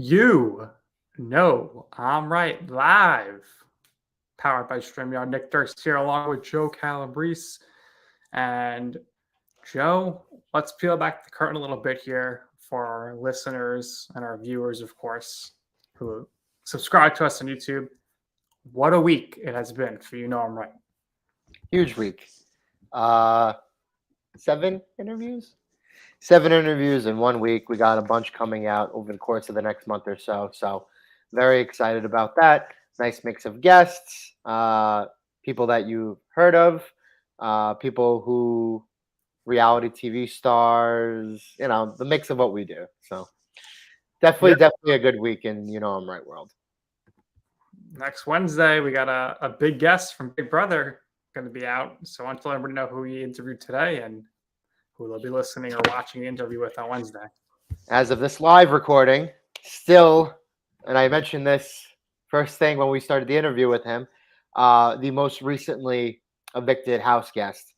You know, I'm right. Live, powered by StreamYard. Nick Durst here, along with Joe Calabrese. And Joe, let's peel back the curtain a little bit here for our listeners and our viewers, of course, who subscribe to us on YouTube. What a week it has been for You Know I'm Right. Huge week. Uh, 7 interviews? 7 interviews in 1 week. We got a bunch coming out over the course of the next month or so. So, very excited about that. Nice mix of guests, people that you've heard of, people who reality TV stars, the mix of what we do. So, definitely a good week in You Know I'm Right world. Next Wednesday, we got a big guest from Big Brother going to be out. So I want to let everybody know who we interviewed today and who they'll be listening or watching the interview with on Wednesday. As of this live recording, still, and I mentioned this first thing when we started the interview with him, the most recently evicted house guest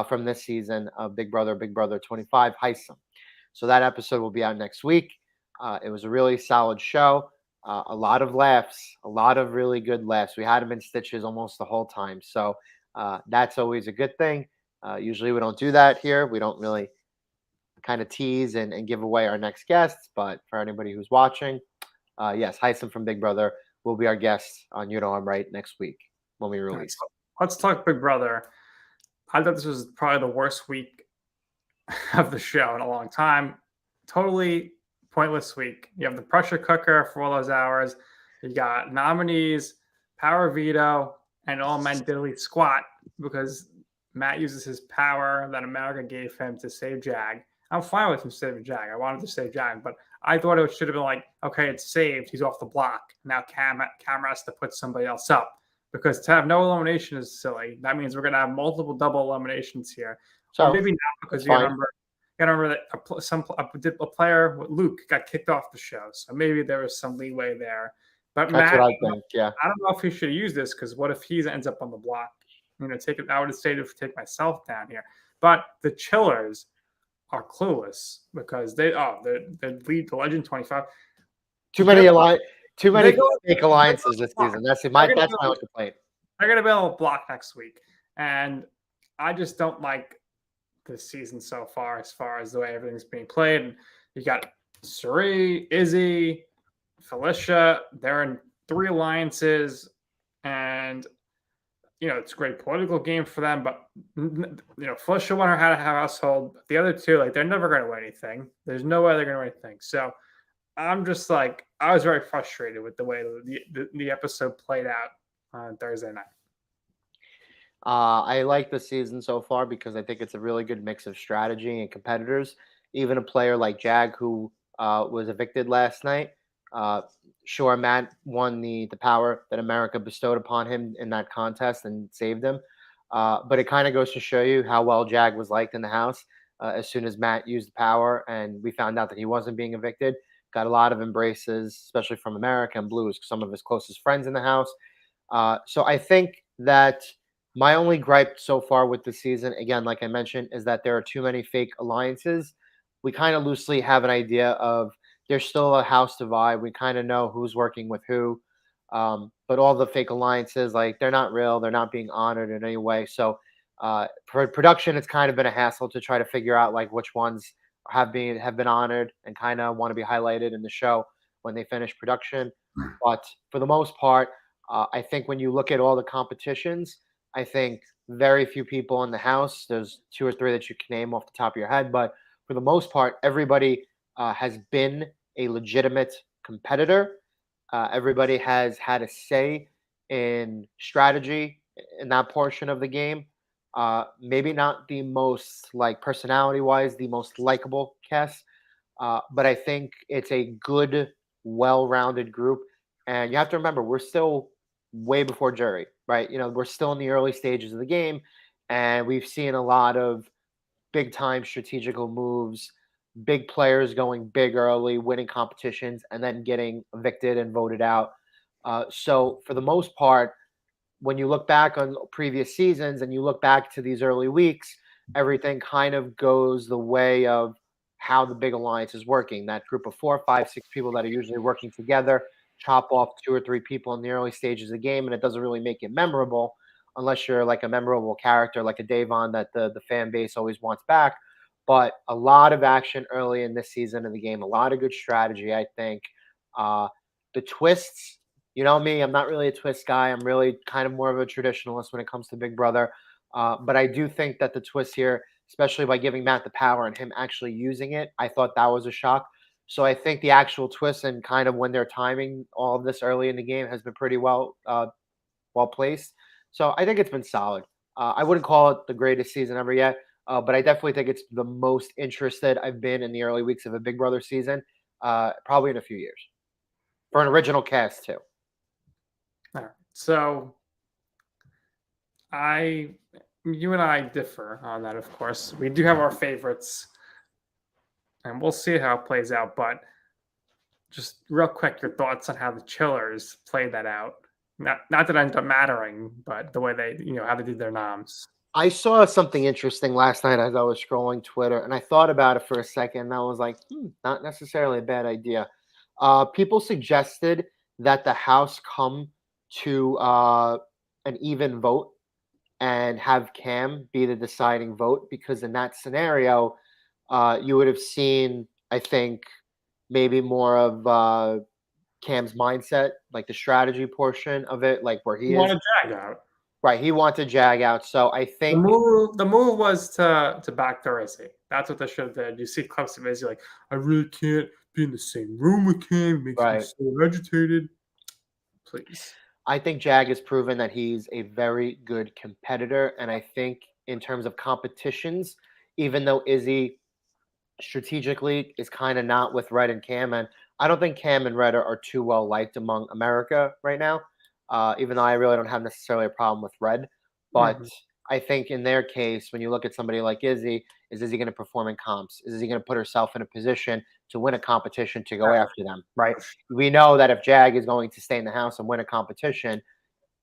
from this season of Big Brother 25, Heisem. So that episode will be out next week. It was a really solid show. A lot of laughs, a lot of really good laughs. We had him in stitches almost the whole time. So that's always a good thing. Usually we don't do that here. We don't really kind of tease and give away our next guests. But for anybody who's watching, yes, Heisem from Big Brother will be our guest on You Know I'm Right next week when we release. Let's talk Big Brother. I thought this was probably the worst week of the show in a long time. Totally pointless week. You have the pressure cooker for all those hours. You got nominees, power veto, and all men diddly squat because Matt uses his power that America gave him to save Jag. I'm fine with him saving Jag. I wanted to save Jag, but I thought it should have been like, okay, it's saved. He's off the block. Now Cam has to put somebody else up because to have no elimination is silly. That means we're going to have multiple double eliminations here. So or maybe not because you gotta remember that a player, Luke, got kicked off the show. So maybe there was some leeway there. But That's Matt, what I think, yeah. I don't know if he should use this because what if he ends up on the block? I would have stayed to take myself down here. But the chillers are clueless because they lead the Legend 25. Too many fake alliances this season. That's my complaint. They're gonna be able to block next week. And I just don't like this season so far as the way everything's being played. And you got Suri, Izzy, Felicia. They're in 3 alliances, and it's a great political game for them. But Felicia won her household. The other 2, they're never going to win anything. There's no way they're going to win anything. So I'm just I was very frustrated with the way the episode played out on Thursday night. I like the season so far because I think it's a really good mix of strategy and competitors. Even a player like Jag, who was evicted last night, sure, Matt won the power that America bestowed upon him in that contest and saved him. But it kind of goes to show you how well Jag was liked in the house. As soon as Matt used the power and we found out that he wasn't being evicted, got a lot of embraces, especially from America and Blues, some of his closest friends in the house. So I think that my only gripe so far with the season, again, like I mentioned, is that there are too many fake alliances. We kind of loosely have an idea of there's still a house divide. We kind of know who's working with who. But all the fake alliances, they're not real. They're not being honored in any way. So for production, it's kind of been a hassle to try to figure out which ones have been honored and kind of want to be highlighted in the show when they finish production. But for the most part, I think when you look at all the competitions, I think very few people in the house. There's 2 or 3 that you can name off the top of your head, but for the most part, everybody has been a legitimate competitor. Everybody has had a say in strategy in that portion of the game. Maybe not the most personality-wise, the most likable cast, but I think it's a good, well-rounded group. And you have to remember, we're still way before jury, right? We're still in the early stages of the game, and we've seen a lot of big time strategical moves, big players going big early, winning competitions, and then getting evicted and voted out. So for the most part, when you look back on previous seasons and you look back to these early weeks, everything kind of goes the way of how the big alliance is working. That group of 4, 5, 6 people that are usually working together, chop off 2 or 3 people in the early stages of the game, and it doesn't really make it memorable unless you're like a memorable character like a Davon that the fan base always wants back. But a lot of action early in this season of the game, a lot of good strategy, I think. Uh, the twists, you know me, I'm not really a twist guy. I'm really kind of more of a traditionalist when it comes to Big Brother. But I do think that the twist here, especially by giving Matt the power and him actually using it, I thought that was a shock. So I think the actual twist and kind of when they're timing all of this early in the game has been pretty well placed. So I think it's been solid. I wouldn't call it the greatest season ever yet, but I definitely think it's the most interested I've been in the early weeks of a Big Brother season, probably in a few years for an original cast too. All right. So you and I differ on that, of course. We do have our favorites, and we'll see how it plays out. But just real quick, your thoughts on how the Chillers played that out. Not that it ended up mattering, but the way they, how they did their noms. I saw something interesting last night as I was scrolling Twitter, and I thought about it for a second, and I was like, not necessarily a bad idea. People suggested that the House come to an even vote and have Cam be the deciding vote, because in that scenario, you would have seen, I think, maybe more of Cam's mindset, like the strategy portion of it, like where he You is. want to Jag out. Right, he wanted Jag out, so I think the move was to backdoor Izzy. That's what they should have did. You see clips of Izzy like, I really can't be in the same room with Cam. It makes me so agitated. Please. I think Jag has proven that he's a very good competitor, and I think in terms of competitions, even though Izzy strategically is kind of not with Red and Cam, and I don't think Cam and Red are too well liked among America right now. Even though I really don't have necessarily a problem with Red, but I think in their case, when you look at somebody like Izzy, is Izzy going to perform in comps? Is Izzy going to put herself in a position to win a competition to go after them? Right? We know that if Jag is going to stay in the house and win a competition,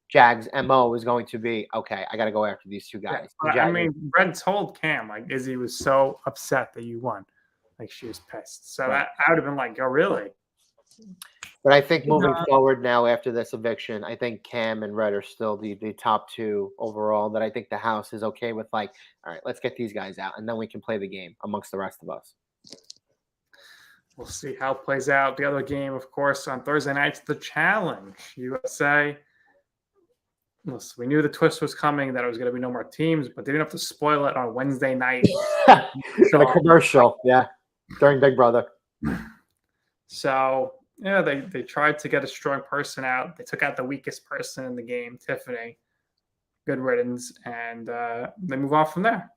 Jag's MO is going to be, okay, I got to go after these two guys. Yeah, I mean, Red told Cam, like, Izzy was so upset that you won. Like, she was pissed. So I would have been like, oh, really? But I think moving forward now after this eviction, I think Cam and Red are still the top two overall, that I think the House is okay with, like, all right, let's get these guys out, and then we can play the game amongst the rest of us. We'll see how it plays out. The other game, of course, on Thursday nights, the Challenge USA. Listen, we knew the twist was coming, that it was going to be no more teams, but they didn't have to spoil it on Wednesday night. For the commercial, during Big Brother. So, yeah, they tried to get a strong person out. They took out the weakest person in the game, Tiffany. Good riddance, and they move on from there.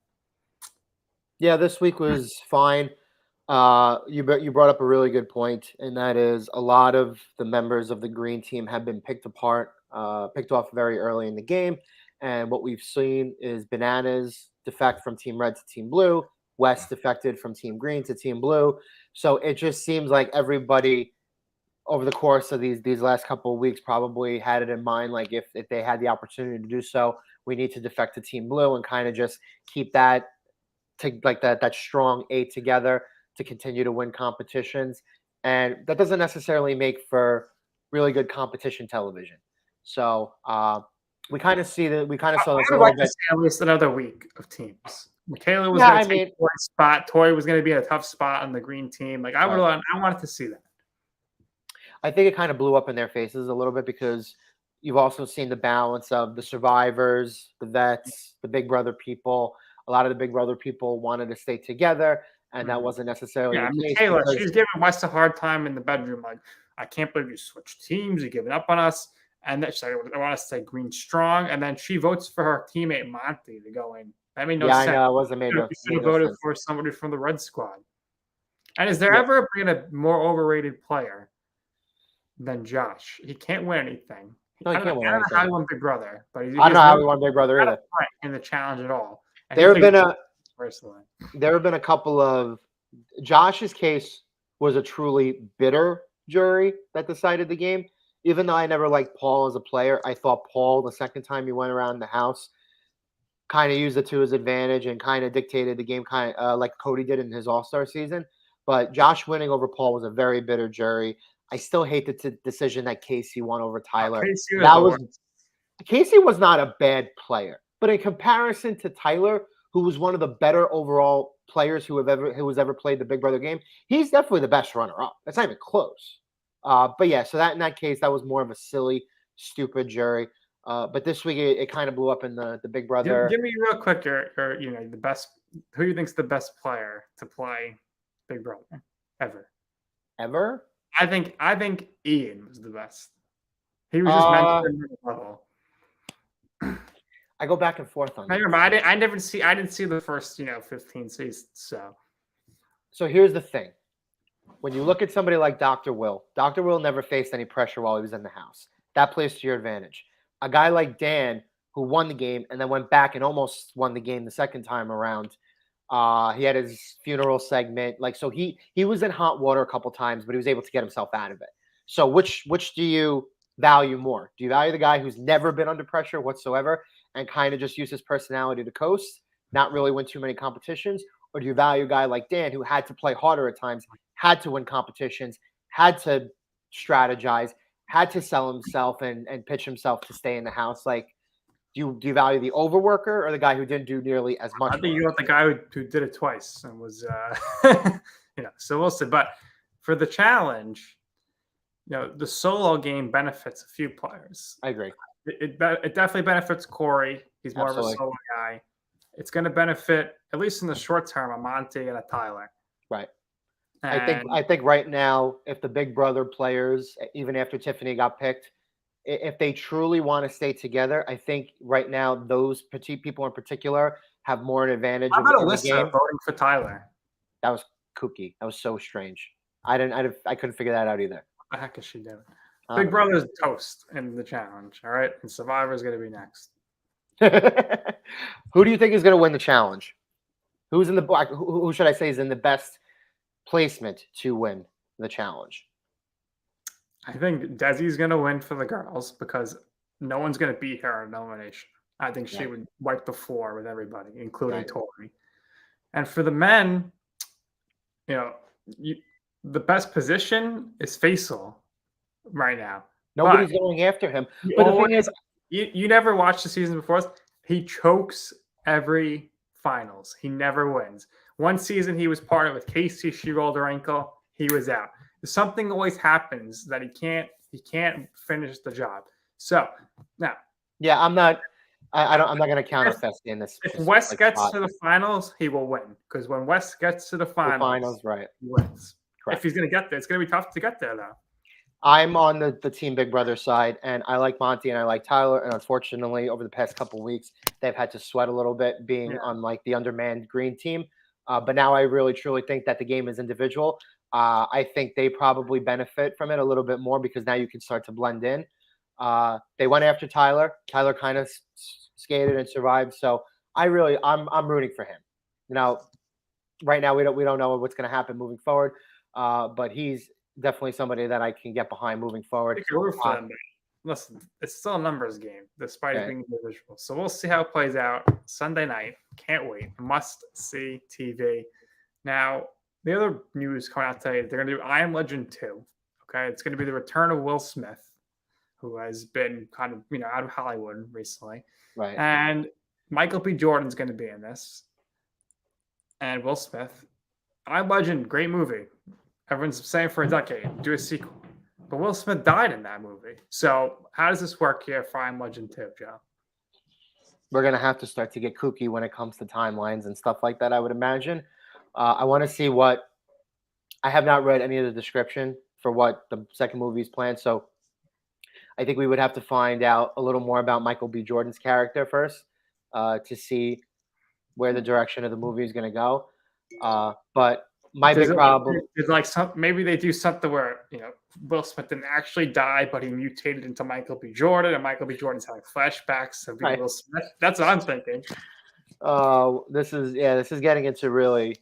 Yeah, this week was fine. You brought up a really good point, and that is a lot of the members of the green team have been picked off very early in the game. And what we've seen is Bananas defect from Team Red to Team Blue, West defected from Team Green to Team Blue. So it just seems like everybody over the course of these last couple of weeks probably had it in mind, like if they had the opportunity to do so, we need to defect to Team Blue and kind of just keep that that strong 8 together to continue to win competitions. And that doesn't necessarily make for really good competition television. So we kind of saw this a little bit. At least another week of teams. Michaela was going to take Tori's spot. Tori was going to be in a tough spot on the green team. Like I wanted to see that. I think it kind of blew up in their faces a little bit because you've also seen the balance of the survivors, the vets, the Big Brother people. A lot of the Big Brother people wanted to stay together, and that wasn't necessarily the case. Michaela, she's giving West a hard time in the bedroom. Like, I can't believe you switched teams. You're giving up on us. And then she's like, I want us to stay green strong. And then she votes for her teammate Monty to go in. That made no sense. Yeah, I know. It wasn't made no sense. You should have voted for somebody from the Red Squad. And is there ever been a more overrated player than Josh? He can't win anything. No, he can't win anything. I don't know how he won Big Brother, but I don't know how he won Big Brother either. In the challenge at all. And there have been a couple of Josh's case was a truly bitter jury that decided the game. Even though I never liked Paul as a player, I thought Paul, the second time he went around the house, kind of used it to his advantage and kind of dictated the game, kind of like Cody did in his All-Star season. But Josh winning over Paul was a very bitter jury. I still hate the decision that Casey won over Tyler. Casey was That the was worst. Casey was not a bad player, but in comparison to Tyler, who was one of the better overall players who has ever played the Big Brother game, he's definitely the best runner-up. That's not even close. But yeah, so that in that case, that was more of a silly, stupid jury. But this week it kind of blew up in the Big Brother. Give me real quick your the best. Who you think's the best player to play Big Brother ever? Ever? I think Ian was the best. He was just meant to be level. I go back and forth on that. I remember I didn't see the first 15 seasons. So here's the thing. When you look at somebody like Dr. Will never faced any pressure while he was in the house. That plays to your advantage. A guy like Dan, who won the game and then went back and almost won the game the second time around. He had his funeral segment. So he was in hot water a couple times, but he was able to get himself out of it. So which do you value more? Do you value the guy who's never been under pressure whatsoever and kind of just use his personality to coast, not really win too many competitions? Or do you value a guy like Dan who had to play harder at times, had to win competitions, had to strategize, had to sell himself and pitch himself to stay in the house? Do you value the overworker or the guy who didn't do nearly as much? I think you want the guy who did it twice and was, so we'll see. But for the challenge, the solo game benefits a few players. I agree. It definitely benefits Corey. He's more Absolutely. of a solo guy. It's going to benefit, at least in the short term, a Monty and a Tyler. Right. And I think right now, if the Big Brother players, even after Tiffany got picked, if they truly want to stay together, I think right now those petite people in particular have more an advantage. How about in the Alyssa game. voting for Tyler? That was kooky. That was so strange. I couldn't figure that out either. What the heck is she doing? Big Brother's toast in the challenge, all right? And Survivor's going to be next. Who do you think is going to win the challenge? Who's in the black? Who should I say is in the best placement to win the challenge? I think Desi's going to win for the girls because no one's going to beat her in elimination. I think she would wipe the floor with everybody, including Tori. And for the men, the best position is Faisal right now. Nobody's going after him. But the thing is, you never watched the season before. He chokes every finals. He never wins. One season he was part of with Casey. She rolled her ankle. He was out. Something always happens that he can't finish the job. So now, I'm not going to count Festi in this. If West gets to the finals, he will win because when West gets to the finals, right, he wins. Correct. If he's going to get there, it's going to be tough to get there though. I'm on the Team Big Brother side, and I like Monty and I like Tyler. And unfortunately, over the past couple of weeks, they've had to sweat a little bit being on the undermanned green team. But now I really, truly think that the game is individual. I think they probably benefit from it a little bit more because now you can start to blend in. They went after Tyler. Tyler kind of skated and survived. So I'm rooting for him. Right now we don't know what's going to happen moving forward. But he's definitely somebody that I can get behind moving forward. Listen, it's still a numbers game, despite it being individual. So we'll see how it plays out Sunday night. Can't wait. Must see TV. Now, the other news coming out today, they're going to do I Am Legend 2. Okay, it's going to be the return of Will Smith, who has been kind of out of Hollywood recently. Right. And Michael B. Jordan's going to be in this. And Will Smith. I Am Legend, great movie. Everyone's saying for a decade, do a sequel. But Will Smith died in that movie. So how does this work here for I Am Legend 2, Joe? We're going to have to start to get kooky when it comes to timelines and stuff like that, I would imagine. I want to see what – I have not read any of the description for what the second movie is planned. So I think we would have to find out a little more about Michael B. Jordan's character first to see where the direction of the movie is going to go. But my big problem is maybe they do something where Will Smith didn't actually die, but he mutated into Michael B. Jordan, and Michael B. Jordan's having flashbacks of Will Smith. That's what I'm thinking. This is getting into really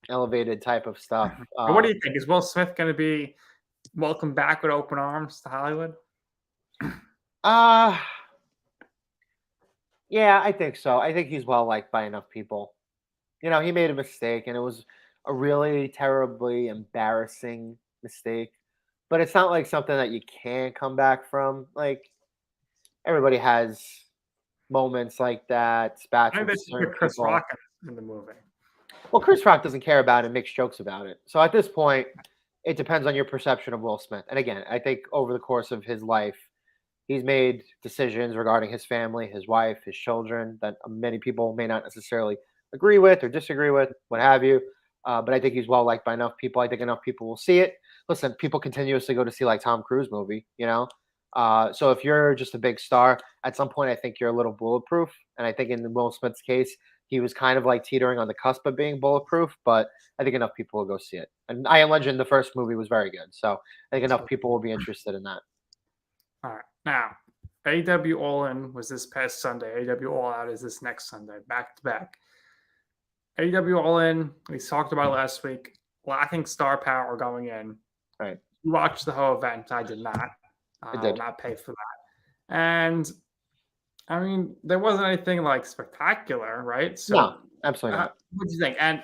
elevated type of stuff. What do you think? Is Will Smith going to be welcomed back with open arms to Hollywood? Yeah, I think so. I think he's well liked by enough people. He made a mistake, and it was a really terribly embarrassing mistake. But it's not like something that you can come back from. Like everybody has moments like that, I spats think with they should certain put Chris people. Rock in the movie. Well, Chris Rock doesn't care about it and makes jokes about it. So at this point, it depends on your perception of Will Smith. And again, I think over the course of his life, he's made decisions regarding his family, his wife, his children that many people may not necessarily agree with or disagree with, what have you. But I think he's well liked by enough people. I think enough people will see it. Listen, people continuously go to see like Tom Cruise movie. So if you're just a big star, at some point I think you're a little bulletproof. And I think in Will Smith's case, he was kind of like teetering on the cusp of being bulletproof. But I think enough people will go see it. And I Am Legend, the first movie, was very good. So I think enough people will be interested in that. All right. Now, AEW All In was this past Sunday. AEW All Out is this next Sunday, back to back. AEW All In, we talked about it last week, lacking star power going in. Right. You watched the whole event. I did not. I I will did. not pay for that. And I mean, there wasn't anything like spectacular, right? So, No, absolutely not. what do you think? And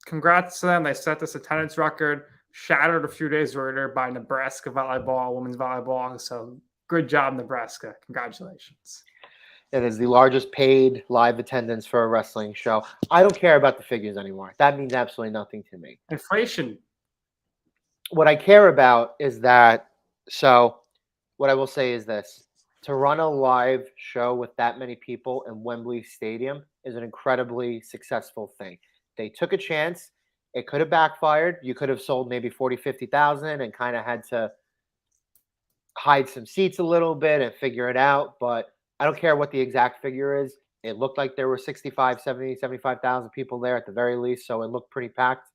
congrats to them. They set this attendance record, shattered a few days later by Nebraska volleyball, women's volleyball. So, good job, Nebraska. Congratulations. It is the largest paid live attendance for a wrestling show. I don't care about the figures anymore. That means absolutely nothing to me. Inflation. What I care about is that, so what I will say is this. To run a live show with that many people in Wembley Stadium is an incredibly successful thing. They took a chance. It could have backfired. You could have sold maybe 40, 50,000 and kind of had to hide some seats a little bit and figure it out. But I don't care what the exact figure is. It looked like there were 65, 70, 75,000 people there at the very least. So it looked pretty packed.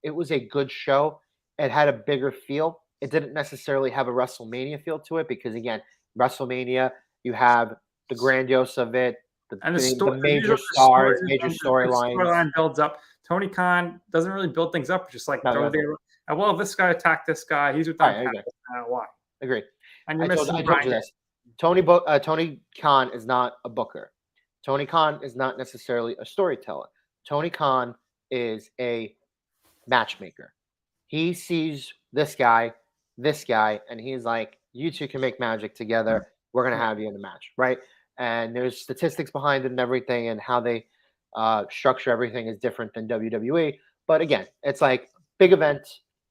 It was a good show. It had a bigger feel. It didn't necessarily have a WrestleMania feel to it because, again, WrestleMania, you have the grandiose of it, And the major usually stars, major the storylines. storyline builds up. Tony Khan doesn't really build things up, just like No, throw doesn't. well, this guy attacked this guy. He's with All right, them. I agree. Why? Agreed. And you're I told missing you Brian. this. Tony Khan is not a booker. Tony Khan is not necessarily a storyteller. Tony Khan is a matchmaker. He sees this guy, and he's like, you two can make magic together. We're going to have you in the match, right? And there's statistics behind it and everything, and how they structure everything is different than WWE. But again, it's like big event,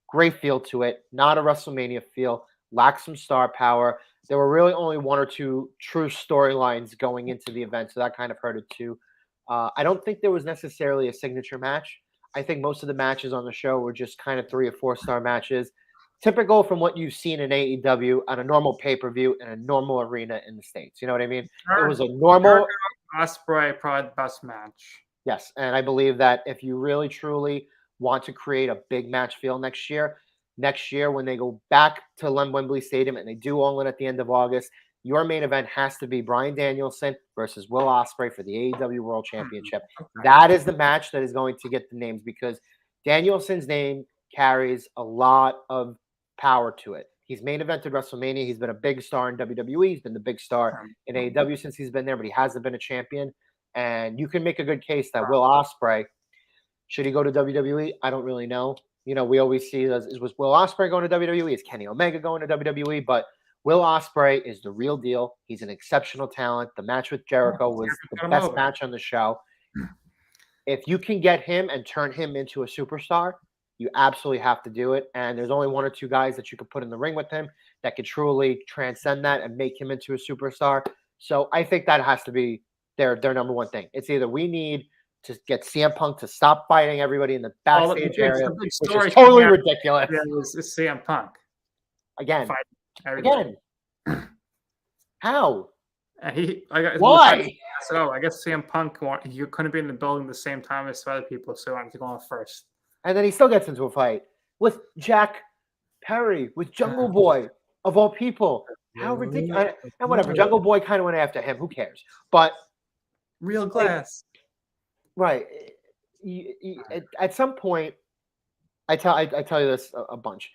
great feel to it, not a WrestleMania feel, lacks some star power. There were really only one or two true storylines going into the event, so that kind of hurt it too. I don't think there was necessarily a signature match. I think most of the matches on the show were just kind of 3 or 4 star matches, typical from what you've seen in AEW on a normal pay-per-view in a normal arena in the States. You know what I mean? It was a normal Ospreay, probably the best match. Yes, and I believe that if you really truly want to create a big match feel next year when they go back to Wembley Stadium and they do All In at the end of August, your main event has to be Bryan Danielson versus Will Ospreay for the AEW World Championship. Okay. That is the match that is going to get the names because Danielson's name carries a lot of power to it. He's main evented WrestleMania. He's been a big star in WWE. He's been the big star in AEW since he's been there, but he hasn't been a champion. And you can make a good case that Will Ospreay, should he go to WWE? I don't really know. We always see was Will Ospreay going to WWE? Is Kenny Omega going to WWE? But Will Ospreay is the real deal. He's an exceptional talent. The match with Jericho was the best match on the show. If you can get him and turn him into a superstar, you absolutely have to do it. And there's only 1 or 2 guys that you could put in the ring with him that could truly transcend that and make him into a superstar. So I think that has to be their number one thing. It's either we need to get CM Punk to stop fighting everybody in the backstage area, which is totally ridiculous. It's CM Punk. Again. How? Why? So I guess CM Punk, he couldn't be in the building at the same time as some other people, so I wanted to go on first. And then he still gets into a fight with Jack Perry, with Jungle Boy, of all people. How ridiculous. And whatever, Jungle Boy kind of went after him. Who cares? But real glass. Right. At some point, I tell you this a bunch.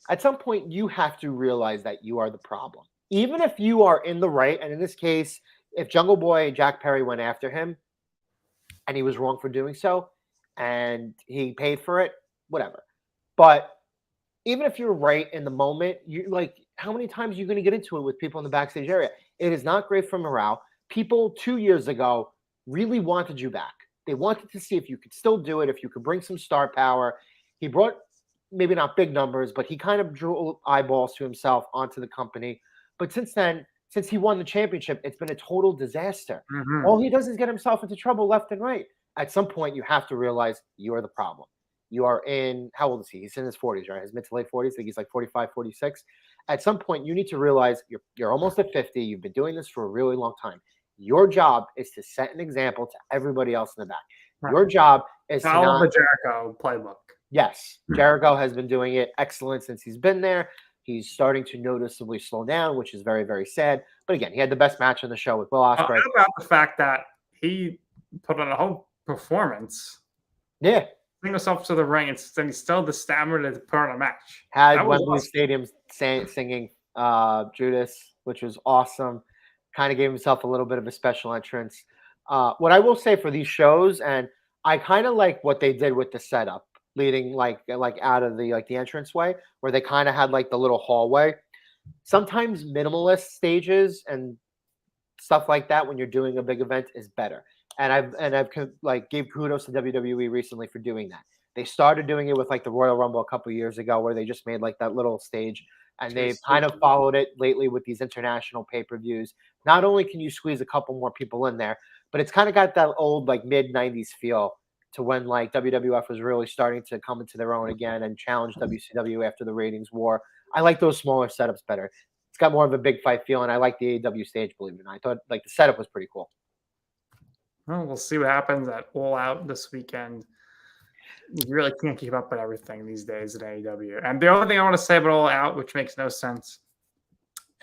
At some point, you have to realize that you are the problem. Even if you are in the right, and in this case, if Jungle Boy Jack Perry went after him and he was wrong for doing so and he paid for it, whatever. But even if you're right in the moment, you like how many times are you going to get into it with people in the backstage area? It is not great for morale. People 2 years ago really wanted you back. They wanted to see if you could still do it, if you could bring some star power. He brought maybe not big numbers, but he kind of drew eyeballs to himself onto the company. But since then, since he won the championship, it's been a total disaster. Mm-hmm. All he does is get himself into trouble left and right. At some point, you have to realize you are the problem. You are in, how old is he? He's in his 40s, right? His mid to late 40s. I think he's like 45, 46. At some point, you need to realize you're almost at 50. You've been doing this for a really long time. Your job is to set an example to everybody else in the back. Right. Your job is to Follow not, the Jericho playbook. yes, Jericho has been doing it excellent since he's been there. He's starting to noticeably slow down, which is very, very sad. But again, he had the best match on the show with Will Ospreay. How about the fact that he put on a whole performance? Yeah. Bring himself to the ring, and then he still had the stamina to put on a match. Had Wembley Stadium singing Judas, which was awesome. Kind of gave himself a little bit of a special entrance. What I will say for these shows, and I kind of like what they did with the setup, leading like out of the entranceway, where they kind of had like the little hallway. Sometimes minimalist stages and stuff like that when you're doing a big event is better. And I've like gave kudos to WWE recently for doing that. They started doing it with like the Royal Rumble a couple of years ago, where they just made like that little stage, and they've kind of followed it lately with these international pay-per-views. Not only can you squeeze a couple more people in there, but it's kind of got that old like mid-90s feel to when like WWF was really starting to come into their own again and challenge WCW after the ratings war. I like those smaller setups better. It's got more of a big fight feel, and I like the AEW stage, believe it or not. I thought like the setup was pretty cool. Well, we'll see what happens at All Out this weekend. You really can't keep up with everything these days at AEW. And the only thing I want to say about All Out, which makes no sense,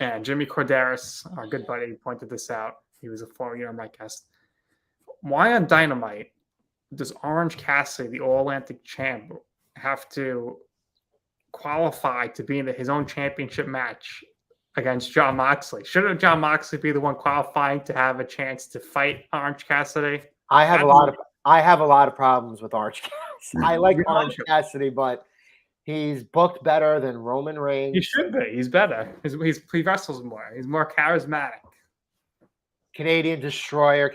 and Jimmy Corderas, our good buddy, pointed this out. He was a former my guest. Why on Dynamite does Orange Cassidy, the All-Atlantic champ, have to qualify to be in his own championship match against Jon Moxley? Shouldn't Jon Moxley be the one qualifying to have a chance to fight Orange Cassidy? I have a lot of problems with Orange Cassidy. I like Orange Cassidy, but he's booked better than Roman Reigns. He should be. He's better. He wrestles more. He's more charismatic. Canadian Destroyer.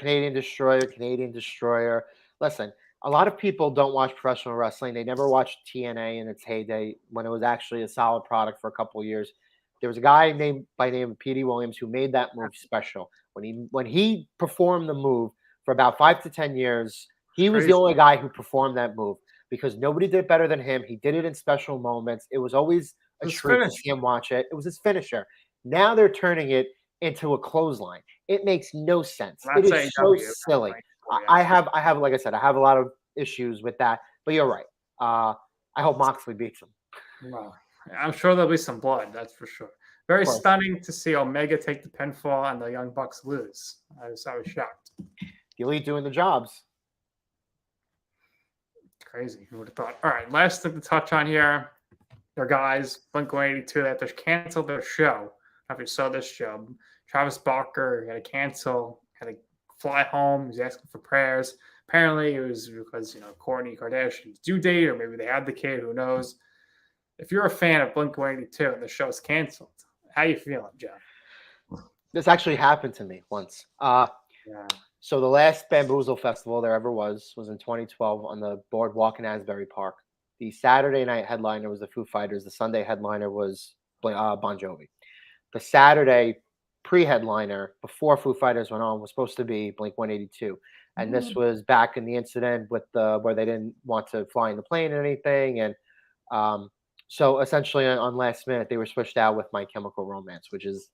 Listen, a lot of people don't watch professional wrestling. They never watched TNA in its heyday when it was actually a solid product for a couple of years. There was a guy by name of P.D. Williams who made that move special. When he performed the move for about 5 to 10 years, he was the only guy who performed that move because nobody did it better than him. He did it in special moments. It was always a treat to see him watch it. It was his finisher. Now they're turning it into a clothesline. It makes no sense. It is so silly. I have, like I said, I have a lot of issues with that. But you're right. I hope Moxley beats him. Well, I'm sure there'll be some blood. That's for sure. Very stunning to see Omega take the pinfall and the Young Bucks lose. I was shocked. The Elite doing the jobs. Crazy. Who would have thought? All right, last thing to touch on here. Their guys, Blink-182, they have to cancel their show. After you saw this show, Travis Barker had to cancel, had to fly home. He's asking for prayers. Apparently, it was because Kourtney Kardashian's due date, or maybe they had the kid. Who knows? If you're a fan of Blink-182 and the show's canceled, how you feeling, Jeff? This actually happened to me once. So the last Bamboozle Festival there ever was in 2012 on the boardwalk in Asbury Park. The Saturday night headliner was the Foo Fighters. The Sunday headliner was Bon Jovi. The Saturday pre-headliner before Foo Fighters went on was supposed to be Blink-182. And this was back in the incident with where they didn't want to fly in the plane or anything. And so essentially on last minute, they were switched out with My Chemical Romance, which is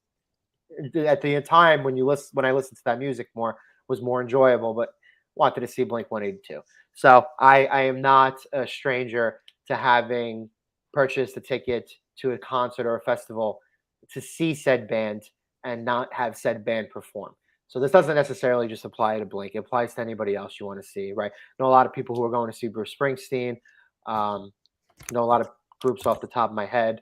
at the time when I listened to that music more, was more enjoyable, but wanted to see Blink-182. So I am not a stranger to having purchased a ticket to a concert or a festival to see said band and not have said band perform. So this doesn't necessarily just apply to Blink. It applies to anybody else you want to see, right? I know a lot of people who are going to see Bruce Springsteen. Know a lot of groups off the top of my head.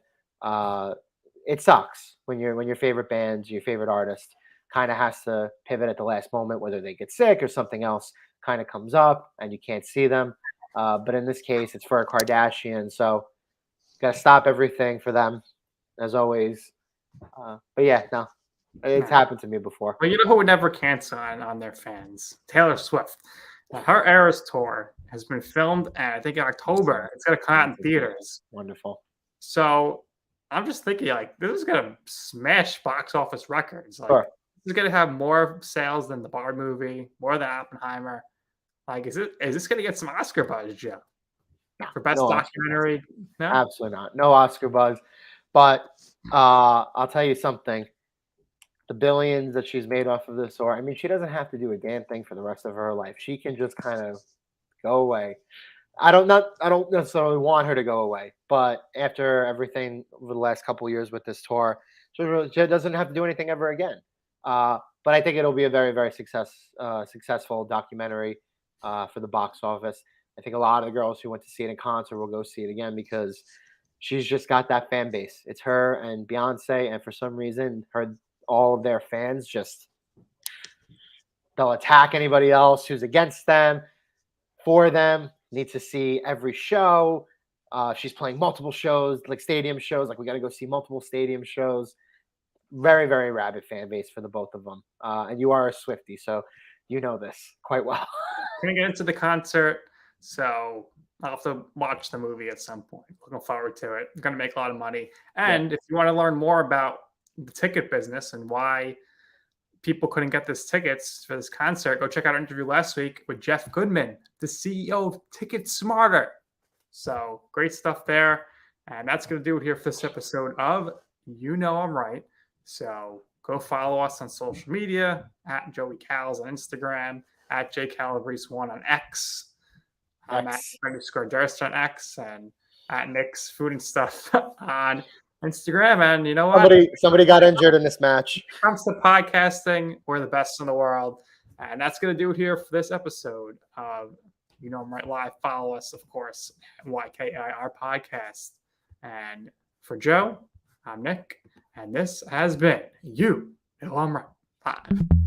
It sucks when your favorite bands, your favorite artist kind of has to pivot at the last moment, whether they get sick or something else kind of comes up and you can't see them. But in this case, it's for a Kardashian, so got to stop everything for them, as always. But yeah, no, it's happened to me before. Well, you know who would never cancel on their fans? Taylor Swift. Her Eras tour has been filmed, and I think in October it's going to come out in theaters. Wonderful. So I'm just thinking, like, this is going to smash box office records. Like, Sure. this is going to have more sales than the Barbie movie, more than Oppenheimer. Like, is this going to get some Oscar buzz, Joe? For best documentary? No, absolutely not. No Oscar buzz. But I'll tell you something. The billions that she's made off of this, or I mean, she doesn't have to do a damn thing for the rest of her life. She can just kind of go away. I don't necessarily want her to go away, but after everything over the last couple of years with this tour, she doesn't have to do anything ever again. But I think it'll be a very, very successful documentary for the box office. I think a lot of the girls who went to see it in concert will go see it again because she's just got that fan base. It's her and Beyonce, and for some reason, all of their fans they'll attack anybody else who's against them. For them, need to see every show. She's playing multiple shows, like stadium shows. Like we got to go see multiple stadium shows. Very, very rabid fan base for the both of them. And you are a Swiftie, so you know this quite well. Gonna get into the concert, so I'll have to watch the movie at some point. Looking forward to it. Gonna make a lot of money. And if you want to learn more about the ticket business and why people couldn't get this tickets for this concert, go check out our interview last week with Jeff Goodman, the CEO of Ticket Smarter. So great stuff there. And that's going to do it here for this episode of You Know I'm Right. So go follow us on social media at Joey Cals on Instagram, at JCalabrese1 on X. I'm at _Durst on X, and at Nick's Food and Stuff on Instagram. And you know what? Somebody got injured in this match. When it comes to podcasting, we're the best in the world. And that's going to do it here for this episode of You Know I'm Right Live. Follow us, of course, at YKIR Podcast. And for Joe, I'm Nick. And this has been You Know I'm Right Live.